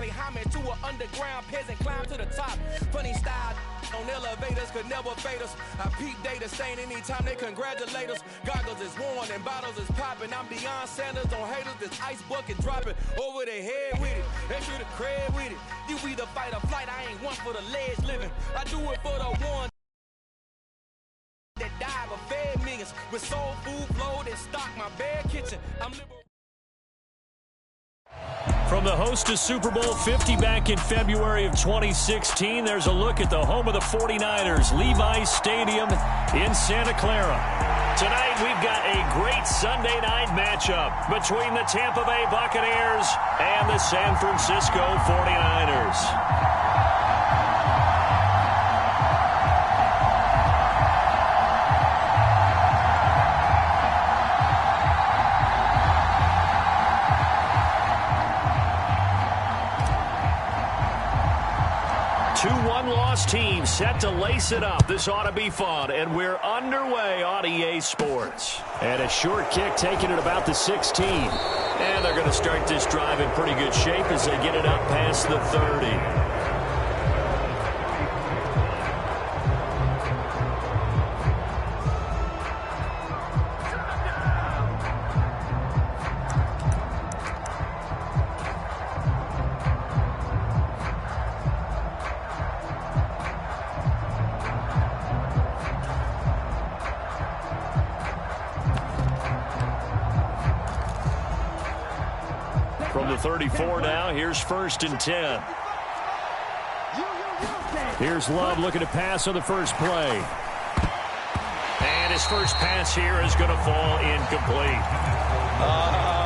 pay homage to an underground peasant, climb to the top. Funny style on elevators could never fade us. I peep data stain anytime they congratulate us. Goggles is worn and bottles is popping. I'm Deion Sanders on haters, this ice bucket dropping over their head with it. Extra the cred with it. You either fight or flight, I ain't one for the ledge living. I do it for the one that died but fed millions with soul food flowed and stocked my bare kitchen. I'm liberal. From the host of Super Bowl 50 back in February of 2016, there's a look at the home of the 49ers, Levi's Stadium in Santa Clara. Tonight, we've got a great Sunday night matchup between the Tampa Bay Buccaneers and the San Francisco 49ers. 2-1 loss team set to lace it up. This ought to be fun, and we're underway on EA Sports. And a short kick taken at about the 16. And they're going to start this drive in pretty good shape as they get it up past the 30. From the 34 now, here's 1st and 10. Here's Love looking to pass on the first play. And his first pass here is going to fall incomplete.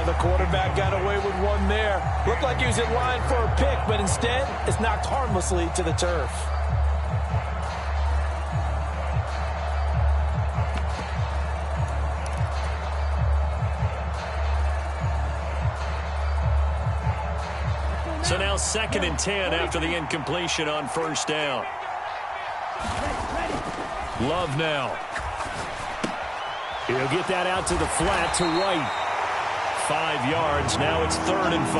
The quarterback got away with one there. Looked like he was in line for a pick, but instead, it's knocked harmlessly to the turf. So now 2nd and 10 after the incompletion on 1st down. Love now. He'll get that out to the flat to White. 5 yards. Now it's 3rd and 5.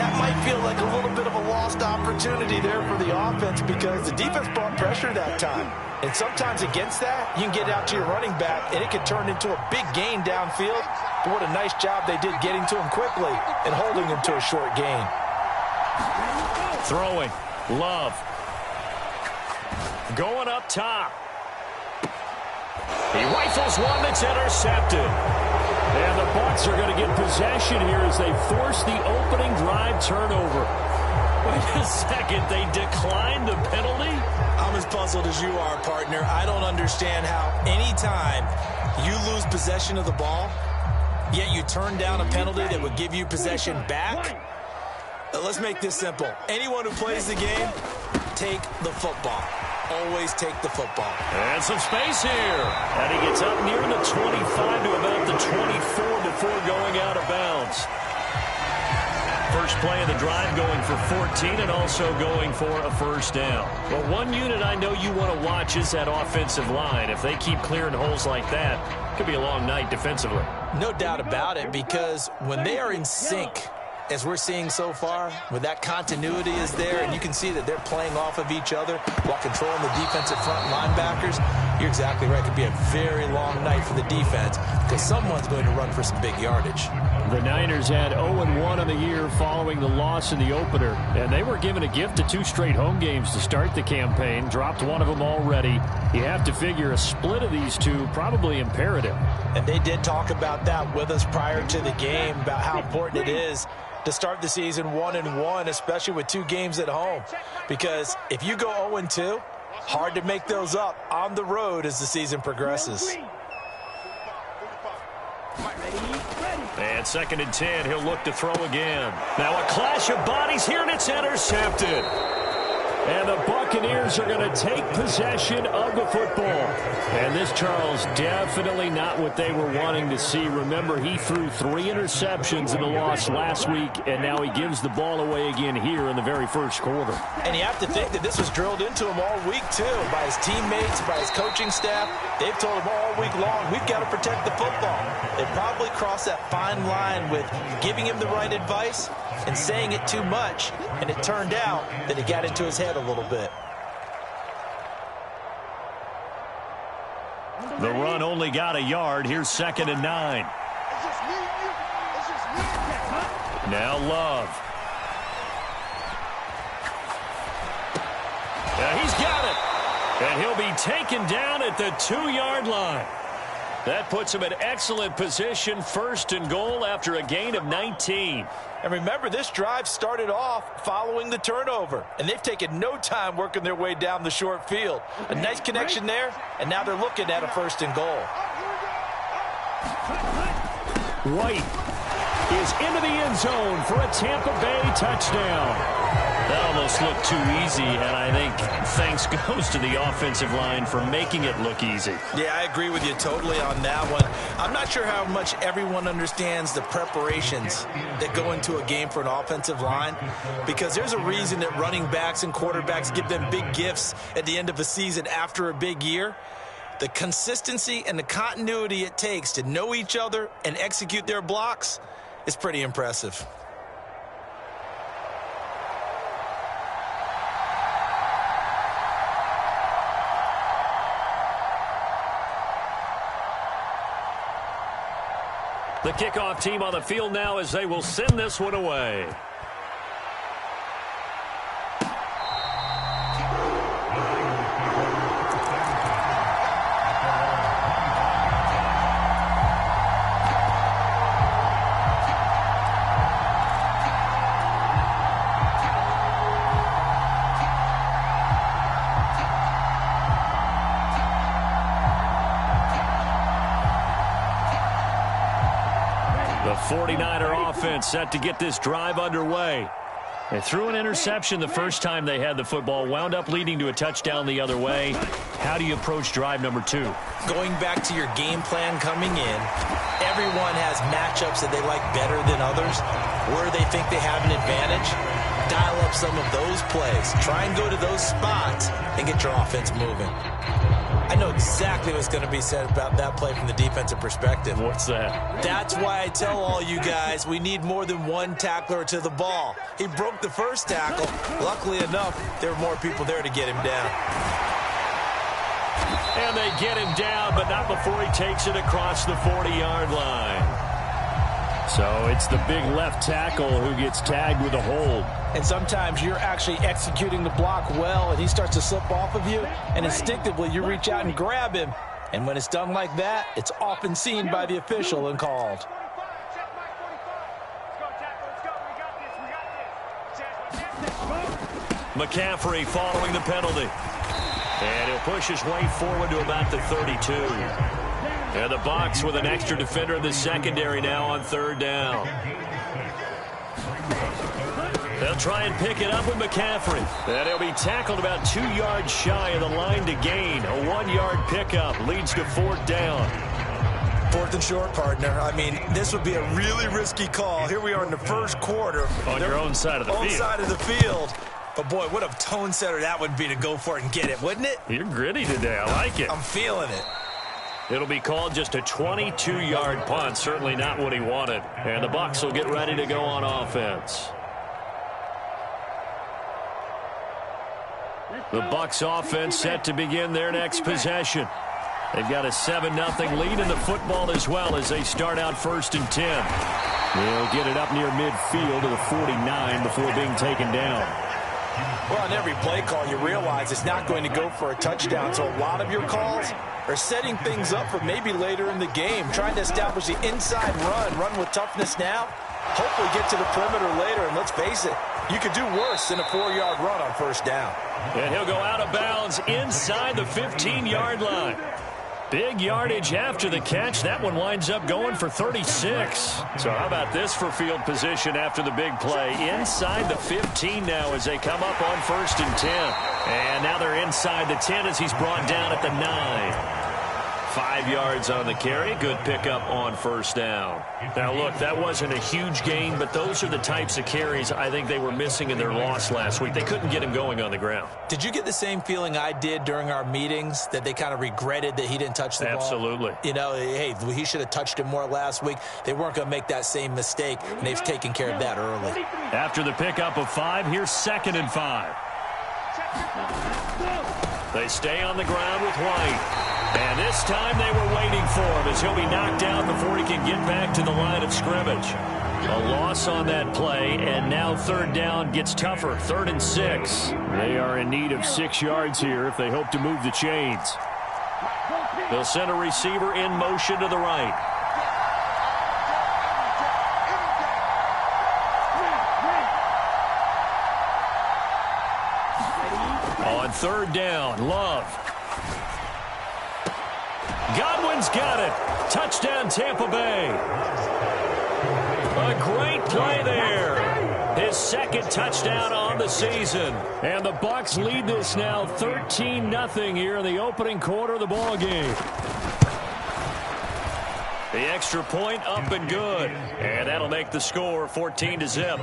That might feel like a little bit of a lost opportunity there for the offense because the defense brought pressure that time. And sometimes against that, you can get out to your running back, and it can turn into a big gain downfield. But what a nice job they did getting to him quickly and holding him to a short gain. Throwing. Love. Going up top. He rifles one that's intercepted. And the Bucs are going to get possession here as they force the opening drive turnover. Wait a second. They declined the penalty? I'm as puzzled as you are, partner. I don't understand how anytime you lose possession of the ball, yet you turn down a penalty that would give you possession back. Let's make this simple. Anyone who plays the game, take the football. Always take the football. And some space here. And he gets up near the 25 to about the 24 before going out of bounds. First play of the drive going for 14 and also going for a 1st down. Well, one unit I know you want to watch is that offensive line. If they keep clearing holes like that, it could be a long night defensively. No doubt about it, because when they are in sync, as we're seeing so far, where that continuity is there, and you can see that they're playing off of each other while controlling the defensive front linebackers, you're exactly right. It could be a very long night for the defense because someone's going to run for some big yardage. The Niners had 0-1 on the year following the loss in the opener, and they were given a gift of 2 straight home games to start the campaign, dropped one of them already. You have to figure a split of these two probably imperative. And they did talk about that with us prior to the game, about how important it is to start the season 1-1, especially with 2 games at home. Because if you go 0-2, hard to make those up on the road as the season progresses. And 2nd and 10, he'll look to throw again. Now a clash of bodies here, and it's intercepted. And the Buccaneers are going to take possession of the football. And this, Charles, definitely not what they were wanting to see. Remember, he threw 3 interceptions in the loss last week, and now he gives the ball away again here in the very first quarter. And you have to think that this was drilled into him all week, too, by his teammates, by his coaching staff. They've told him all week long, we've got to protect the football. They probably crossed that fine line with giving him the right advice and saying it too much, and it turned out that it got into his head a little bit. The run only got a yard. Here's 2nd and 9. Now Love. Yeah, he's got it. And he'll be taken down at the 2-yard line. That puts him in excellent position, 1st and goal after a gain of 19. And remember, this drive started off following the turnover, and they've taken no time working their way down the short field. A nice connection there, and now they're looking at a 1st and goal. White is into the end zone for a Tampa Bay touchdown. That almost looked too easy, and I think thanks goes to the offensive line for making it look easy. Yeah, I agree with you totally on that one. I'm not sure how much everyone understands the preparations that go into a game for an offensive line, because there's a reason that running backs and quarterbacks give them big gifts at the end of a season after a big year. The consistency and the continuity it takes to know each other and execute their blocks is pretty impressive. The kickoff team on the field now as they will send this one away. The 49er offense set to get this drive underway. They threw an interception the first time they had the football, wound up leading to a touchdown the other way. How do you approach drive number 2? Going back to your game plan coming in, everyone has matchups that they like better than others, where they think they have an advantage. Dial up some of those plays. Try and go to those spots and get your offense moving. I know exactly what's going to be said about that play from the defensive perspective. What's that? That's why I tell all you guys we need more than one tackler to the ball. He broke the first tackle. Luckily enough, there were more people there to get him down. And they get him down, but not before he takes it across the 40-yard line. So it's the big left tackle who gets tagged with a hold. And sometimes you're actually executing the block well, and he starts to slip off of you, and instinctively you reach out and grab him. And when it's done like that, it's often seen by the official and called. McCaffrey following the penalty. And he'll push his way forward to about the 32. And the Bucs with an extra defender in the secondary now on 3rd down. They'll try and pick it up with McCaffrey. And he'll be tackled about 2 yards shy of the line to gain. A 1-yard pickup leads to 4th down. 4th and short, partner. I mean, this would be a really risky call. Here we are in the first quarter. On your own side of the field. Own side of the field. But, boy, what a tone setter that would be to go for it and get it, wouldn't it? You're gritty today. I like it. I'm feeling it. It'll be called just a 22-yard punt. Certainly not what he wanted. And the Bucs will get ready to go on offense. The Bucs offense set to begin their next possession. They've got a 7-0 lead in the football as well as they start out 1st and 10. They'll get it up near midfield to the 49 before being taken down. Well, on every play call, you realize it's not going to go for a touchdown. So a lot of your calls are setting things up for maybe later in the game, trying to establish the inside run with toughness now. Hopefully get to the perimeter later, and let's face it, you could do worse than a 4-yard run on 1st down. And he'll go out of bounds inside the 15-yard line. Big yardage after the catch. That one winds up going for 36. So how about this for field position after the big play? Inside the 15 now as they come up on 1st and 10. And now they're inside the 10 as he's brought down at the 9. 5 yards on the carry. Good pickup on 1st down. Now, look, that wasn't a huge gain, but those are the types of carries I think they were missing in their loss last week. They couldn't get him going on the ground. Did you get the same feeling I did during our meetings, that they kind of regretted that he didn't touch the ball? Absolutely. You know, hey, he should have touched it more last week. They weren't going to make that same mistake, and they've taken care of that early. After the pickup of 5, here's 2nd and 5. They stay on the ground with White. And this time they were waiting for him as he'll be knocked out before he can get back to the line of scrimmage. A loss on that play, and now 3rd down gets tougher. 3rd and 6. They are in need of 6 yards here if they hope to move the chains. They'll send a receiver in motion to the right. On 3rd down, Love. Godwin's got it. Touchdown, Tampa Bay. A great play there. His 2nd touchdown on the season. And the Bucs lead this now 13-0 here in the opening quarter of the ball game. The extra point up and good. And that'll make the score 14-0.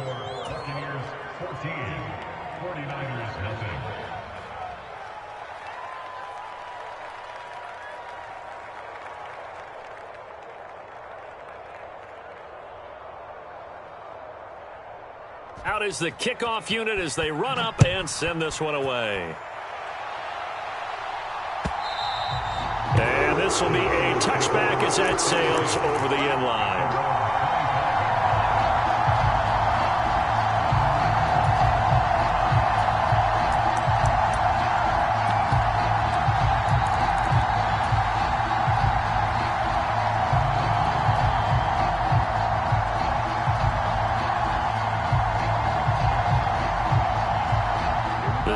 Out is the kickoff unit as they run up and send this one away. And this will be a touchback as that sails over the end line.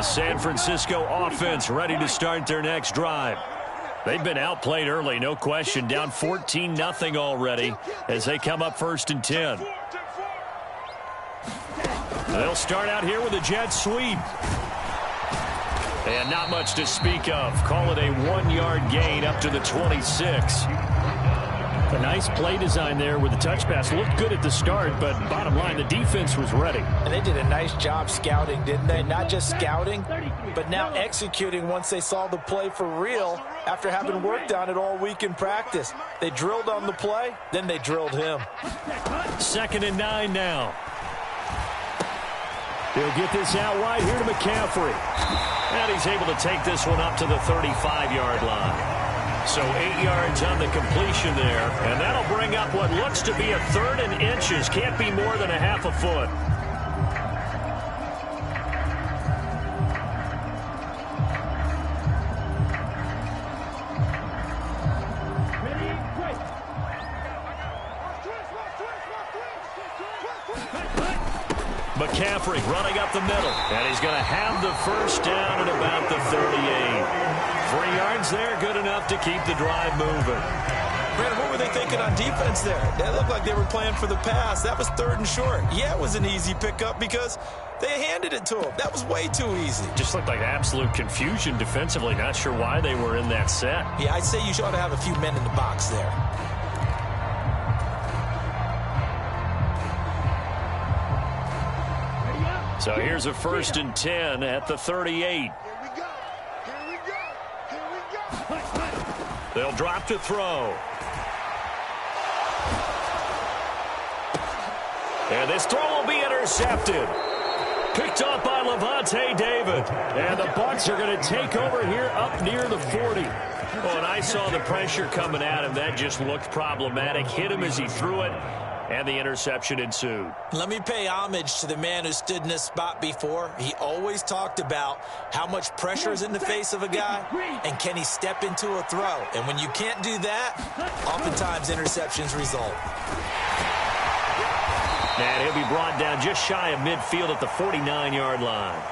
San Francisco offense ready to start their next drive. They've been outplayed early, no question. Down 14-0 already as they come up 1st and 10. They'll start out here with a jet sweep. And not much to speak of. Call it a 1-yard gain up to the 26. A nice play design there with the touch pass. Looked good at the start, but bottom line, the defense was ready. And they did a nice job scouting, didn't they? Not just scouting, but now executing once they saw the play for real after having worked on it all week in practice. They drilled on the play, then they drilled him. 2nd and 9 now. He'll get this out wide here to McCaffrey. And he's able to take this one up to the 35-yard line. So 8 yards on the completion there. And that'll bring up what looks to be a 3rd and inches. Can't be more than a half a foot. McCaffrey running up the middle. And he's going to have the 1st down at about the 38. 3 yards there, good enough to keep the drive moving. Brandon, what were they thinking on defense there? They looked like they were playing for the pass. That was 3rd and short. Yeah, it was an easy pickup because they handed it to him. That was way too easy. Just looked like absolute confusion defensively. Not sure why they were in that set. Yeah, I'd say you ought to have a few men in the box there. So here's a 1st and 10 at the 38. They'll drop to throw. And this throw will be intercepted. Picked up by Levante David. And the Bucs are going to take over here up near the 40. Oh, and I saw the pressure coming at him. That just looked problematic. Hit him as he threw it. And the interception ensued. Let me pay homage to the man who stood in this spot before. He always talked about how much pressure is in the face of a guy and can he step into a throw. And when you can't do that, oftentimes interceptions result. And he'll be brought down just shy of midfield at the 49-yard line.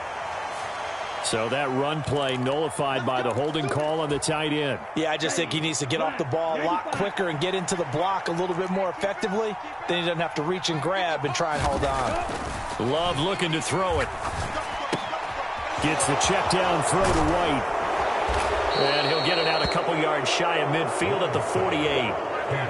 So that run play nullified by the holding call on the tight end. Yeah, I just think he needs to get off the ball a lot quicker and get into the block a little bit more effectively. Then he doesn't have to reach and grab and try and hold on. Love looking to throw it. Gets the check down throw to White. And he'll get it out a couple yards shy of midfield at the 48.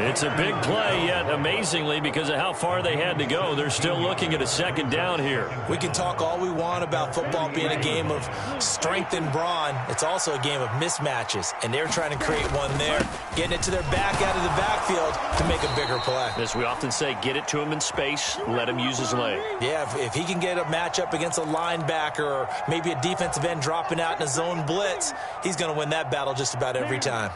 It's a big play, yet amazingly, because of how far they had to go, they're still looking at a second down here. We can talk all we want about football being a game of strength and brawn. It's also a game of mismatches, and they're trying to create one there, getting it to their back out of the backfield to make a bigger play. As we often say, get it to him in space, let him use his leg. Yeah, if he can get a matchup against a linebacker or maybe a defensive end dropping out in a zone blitz, he's going to win that battle just about every time.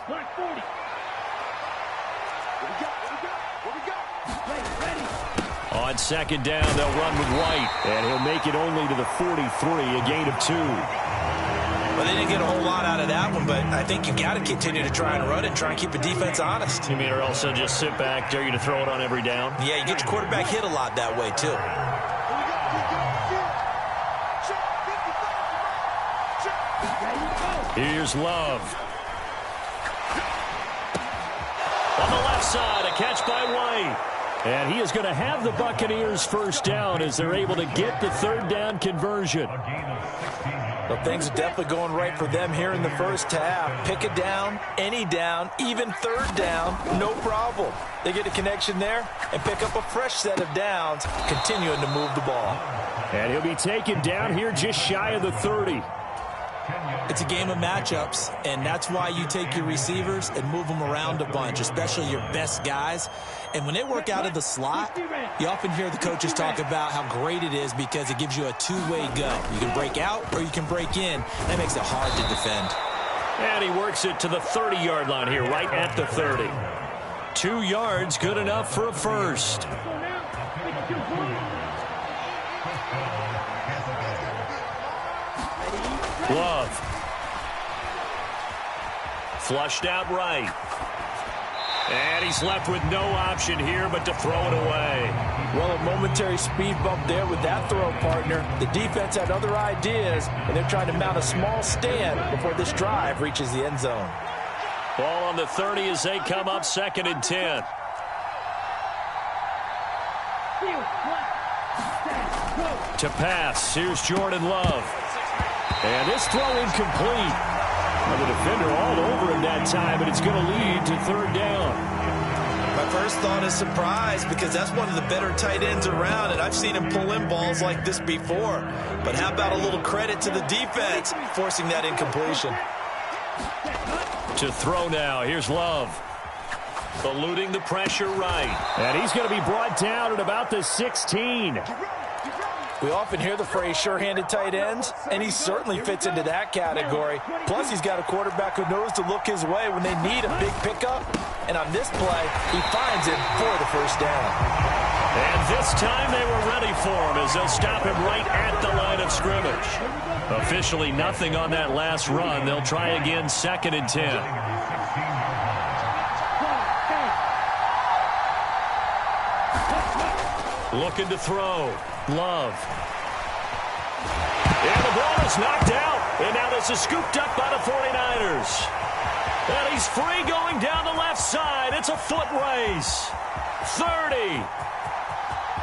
On second down, they'll run with White, and he'll make it only to the 43, a gain of 2. Well, they didn't get a whole lot out of that one, but I think you got to continue to try and run it, try and keep the defense honest. You mean, or also just sit back, dare you to throw it on every down? Yeah, you get your quarterback hit a lot that way, too. Here's Love. On the left side, a catch by White. And he is going to have the Buccaneers first down as they're able to get the third down conversion. Well, things are definitely going right for them here in the first half. Pick a down, any down, even third down, no problem. They get a connection there and pick up a fresh set of downs, continuing to move the ball. And he'll be taken down here just shy of the 30. It's a game of matchups, and that's why you take your receivers and move them around a bunch, especially your best guys. And when they work out of the slot, you often hear the coaches talk about how great it is because it gives you a two-way go. You can break out or you can break in. That makes it hard to defend. And he works it to the 30-yard line here, right at the 30. 2 yards, good enough for a first. Love. Flushed out right. And he's left with no option here but to throw it away. Well, a momentary speed bump there with that throw, partner. The defense had other ideas, and they're trying to mount a small stand before this drive reaches the end zone. Ball on the 30 as they come up 2nd and 10. To pass, here's Jordan Love. And this throw incomplete. Well, the defender all over him that time, but it's going to lead to third down. My first thought is surprise because that's one of the better tight ends around, and I've seen him pull in balls like this before. But how about a little credit to the defense forcing that incompletion? To throw now, here's Love. Eluding the pressure right. And he's going to be brought down at about the 16. We often hear the phrase sure-handed tight ends, and he certainly fits into that category. Plus, he's got a quarterback who knows to look his way when they need a big pickup. And on this play, he finds it for the first down. And this time they were ready for him as they'll stop him right at the line of scrimmage. Officially nothing on that last run. They'll try again 2nd and 10. Looking to throw. Love. And the ball is knocked out. And now this is scooped up by the 49ers. And he's free going down the left side. It's a foot race. 30.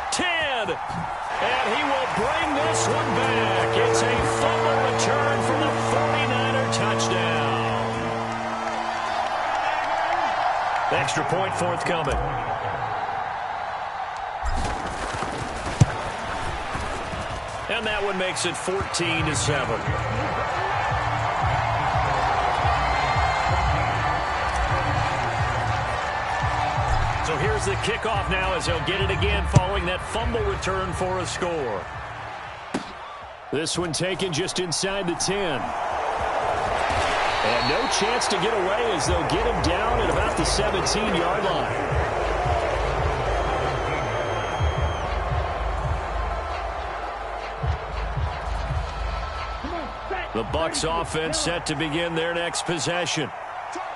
10. And he will bring this one back. It's a fumble return for the 49er touchdown. Extra point forthcoming. And that one makes it 14-7. So here's the kickoff now as they'll get it again following that fumble return for a score. This one taken just inside the 10. And no chance to get away as they'll get him down at about the 17-yard line. The Bucs offense set to begin their next possession.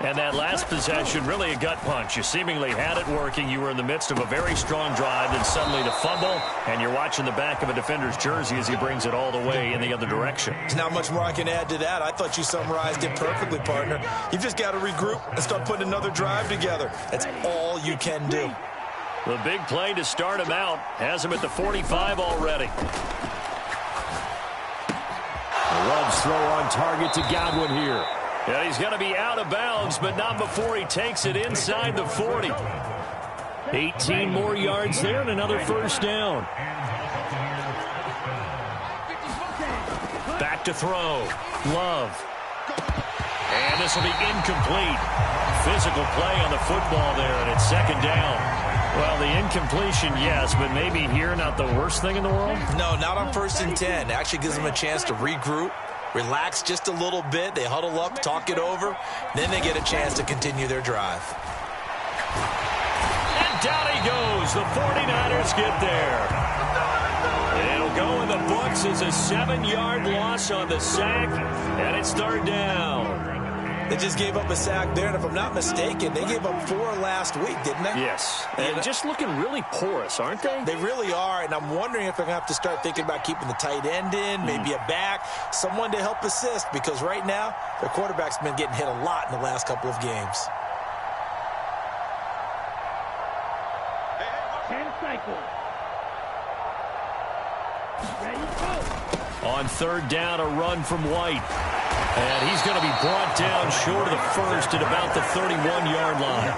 And that last possession, really a gut punch. You seemingly had it working. You were in the midst of a very strong drive, then suddenly the fumble, and you're watching the back of a defender's jersey as he brings it all the way in the other direction. There's not much more I can add to that. I thought you summarized it perfectly, partner. You've just got to regroup and start putting another drive together. That's all you can do. The big play to start him out has him at the 45 already. The Rubs throw on target to Godwin here. Yeah, he's going to be out of bounds, but not before he takes it inside the 40. 18 more yards there and another first down. Back to throw. Love. And this will be incomplete. Physical play on the football there, and it's second down. Well, the incompletion, yes, but maybe here not the worst thing in the world? No, not on 1st and 10. It actually gives them a chance to regroup, relax just a little bit. They huddle up, talk it over. Then they get a chance to continue their drive. And down he goes. The 49ers get there. It'll go in the books as a 7-yard loss on the sack, and it's third down. They just gave up a sack there, and if I'm not mistaken, they gave up 4 last week, didn't they? Yes, and just looking really porous, aren't they? They really are, and I'm wondering if they're going to have to start thinking about keeping the tight end in, maybe a back, someone to help assist, because right now, their quarterback's been getting hit a lot in the last couple of games. 10 cycles. Ready, go. On third down, a run from White. And he's going to be brought down short of the first at about the 31-yard line.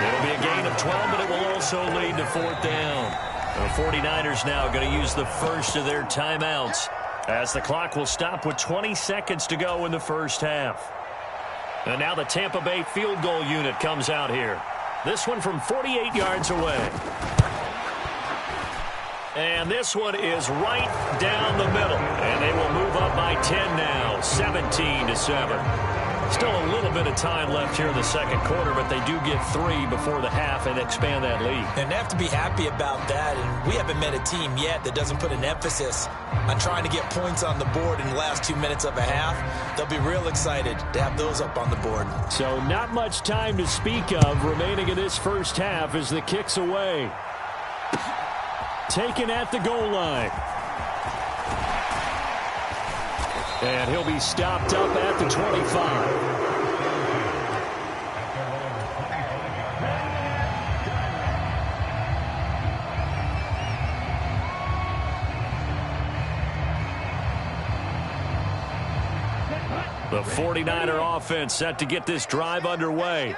It'll be a gain of 12, but it will also lead to fourth down. The 49ers now going to use the first of their timeouts as the clock will stop with 20 seconds to go in the first half. And now the Tampa Bay field goal unit comes out here. This one from 48 yards away. And this one is right down the middle. And they will move up by 10 now, 17-7. Still a little bit of time left here in the second quarter, but they do get 3 before the half and expand that lead. And they have to be happy about that. And we haven't met a team yet that doesn't put an emphasis on trying to get points on the board in the last 2 minutes of a half. They'll be real excited to have those up on the board. So not much time to speak of remaining in this first half as the kick's away. Taken at the goal line. And he'll be stopped up at the 25. The 49er offense set to get this drive underway.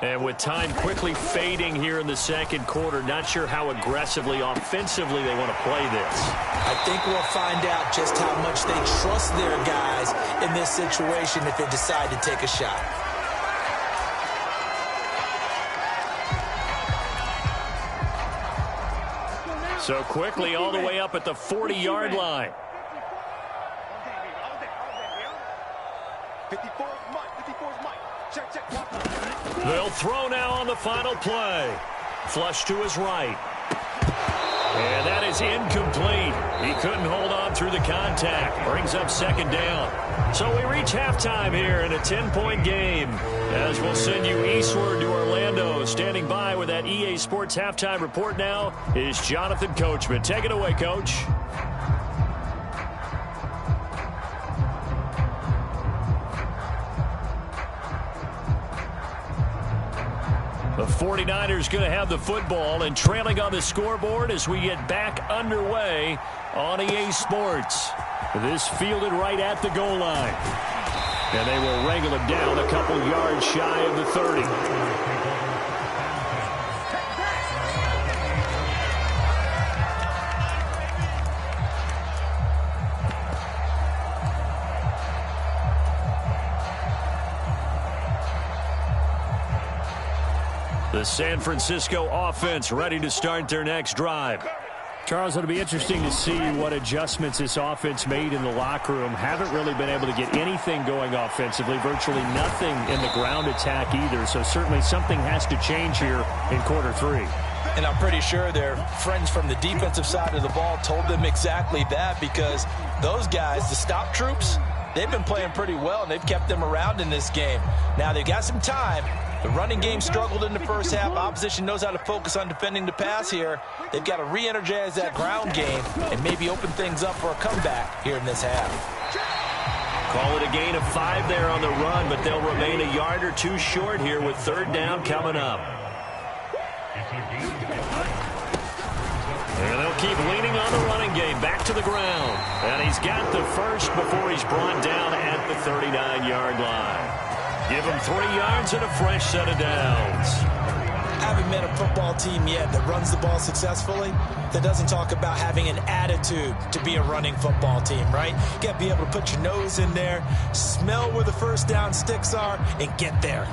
And with time quickly fading here in the second quarter, not sure how aggressively, offensively they want to play this. I think we'll find out just how much they trust their guys in this situation if they decide to take a shot. So quickly all the way up at the 40-yard line. 54's Mike. Check. They'll throw now on the final play. Flush to his right. And that is incomplete. He couldn't hold on through the contact. Brings up second down. So we reach halftime here in a 10-point game. As we'll send you eastward to Orlando. Standing by with that EA Sports halftime report now is Jonathan Coachman. Take it away, Coach. The 49ers going to have the football and trailing on the scoreboard as we get back underway on EA Sports. This fielded right at the goal line. And they will wrangle him down a couple yards shy of the 30. The San Francisco offense ready to start their next drive. Charles, it'll be interesting to see what adjustments this offense made in the locker room. Haven't really been able to get anything going offensively, virtually nothing in the ground attack either. So certainly something has to change here in quarter 3. And I'm pretty sure their friends from the defensive side of the ball told them exactly that, because those guys, the stop troops, they've been playing pretty well, and they've kept them around in this game. Now, they've got some time. The running game struggled in the first half. Opposition knows how to focus on defending the pass here. They've got to re-energize that ground game and maybe open things up for a comeback here in this half. Call it a gain of 5 there on the run, but they'll remain a yard or two short here with third down coming up. And they'll keep leaning on the running game. Back to the ground. And he's got the first before he's brought down at the 39-yard line. Give him 3 yards and a fresh set of downs. I haven't met a football team yet that runs the ball successfully that doesn't talk about having an attitude to be a running football team, right? You got to be able to put your nose in there, smell where the first down sticks are, and get there.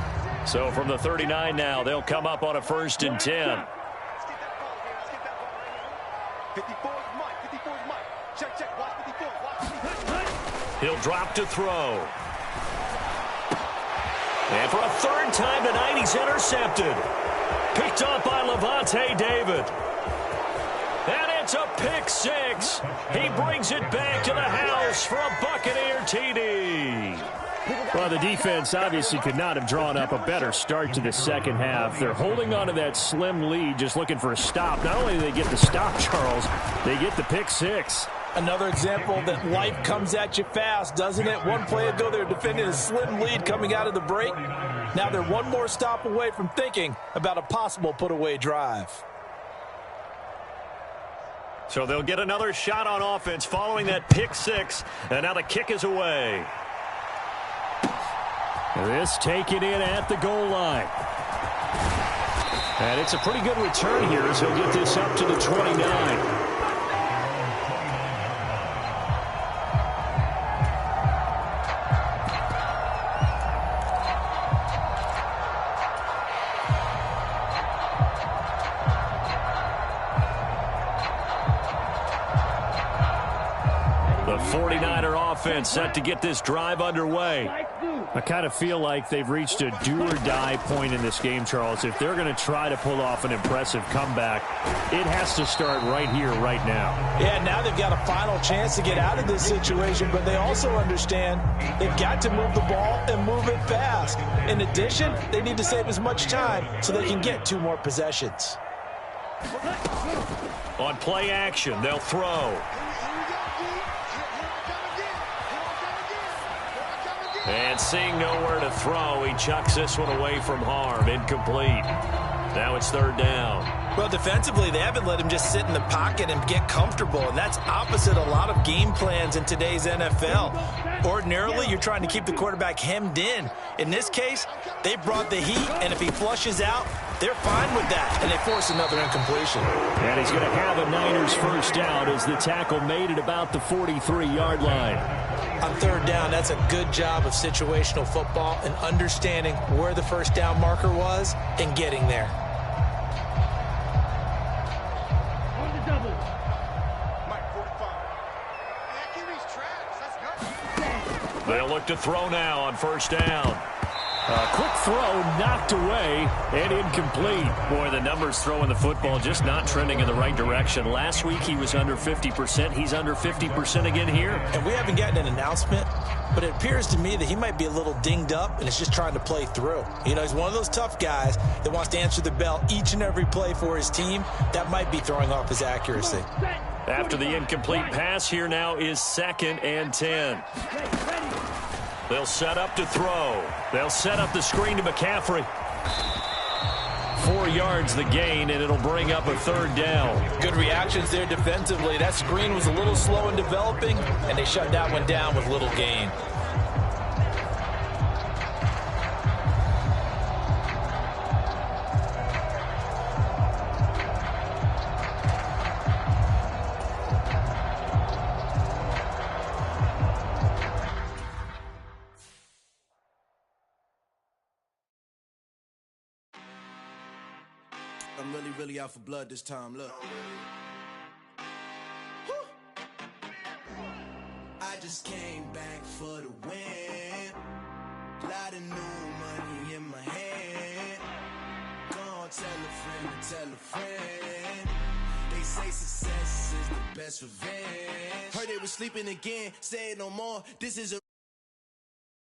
So from the 39 now, they'll come up on a 1st and 10. 54's Mike. 54's Mike. Check. Watch 54. Watch 54. He'll drop to throw. And for a 3rd time tonight, he's intercepted. Picked up by Levante David. And it's a pick 6. He brings it back to the house for a Buccaneer TD. Well, the defense obviously could not have drawn up a better start to the second half. They're holding on to that slim lead, just looking for a stop. Not only do they get the stop, Charles, they get the pick 6. Another example that life comes at you fast, doesn't it? One play ago, they were defending a slim lead coming out of the break. Now they're one more stop away from thinking about a possible put-away drive. So they'll get another shot on offense following that pick 6. And now the kick is away. This taken in at the goal line. And it's a pretty good return here as he'll get this up to the 29. The 49er offense set to get this drive underway. I kind of feel like they've reached a do-or-die point in this game, Charles. If they're going to try to pull off an impressive comeback, it has to start right here, right now. Yeah, now they've got a final chance to get out of this situation, but they also understand they've got to move the ball and move it fast. In addition, they need to save as much time so they can get 2 more possessions. On play action, they'll throw. And seeing nowhere to throw, he chucks this one away from harm. Incomplete. Now it's 3rd down. Well, defensively, they haven't let him just sit in the pocket and get comfortable, and that's opposite a lot of game plans in today's NFL. Ordinarily, you're trying to keep the quarterback hemmed in. In this case, they brought the heat, and if he flushes out, they're fine with that, and they force another incompletion. And he's going to have a Niners first down as the tackle made at about the 43-yard line. On 3rd down, that's a good job of situational football and understanding where the first down marker was and getting there. On the double. Mike 45. QB's trash. Let's go. They'll look to throw now on 1st down. A quick throw knocked away and incomplete. Boy, the numbers throwing the football just not trending in the right direction. Last week he was under 50%. He's under 50% again here. And we haven't gotten an announcement, but it appears to me that he might be a little dinged up and is just trying to play through. You know, he's one of those tough guys that wants to answer the bell each and every play for his team. That might be throwing off his accuracy. After the incomplete pass, here now is 2nd and 10. They'll set up to throw. They'll set up the screen to McCaffrey. 4 yards the gain, and it'll bring up a 3rd down. Good reactions there defensively. That screen was a little slow in developing, and they shut that one down with little gain. I'm really out for blood this time, look. I just came back for the win. Lot of new money in my hand. Gonna tell a friend to tell a friend. They say success is the best revenge. Heard they were sleeping again, say it no more. This is a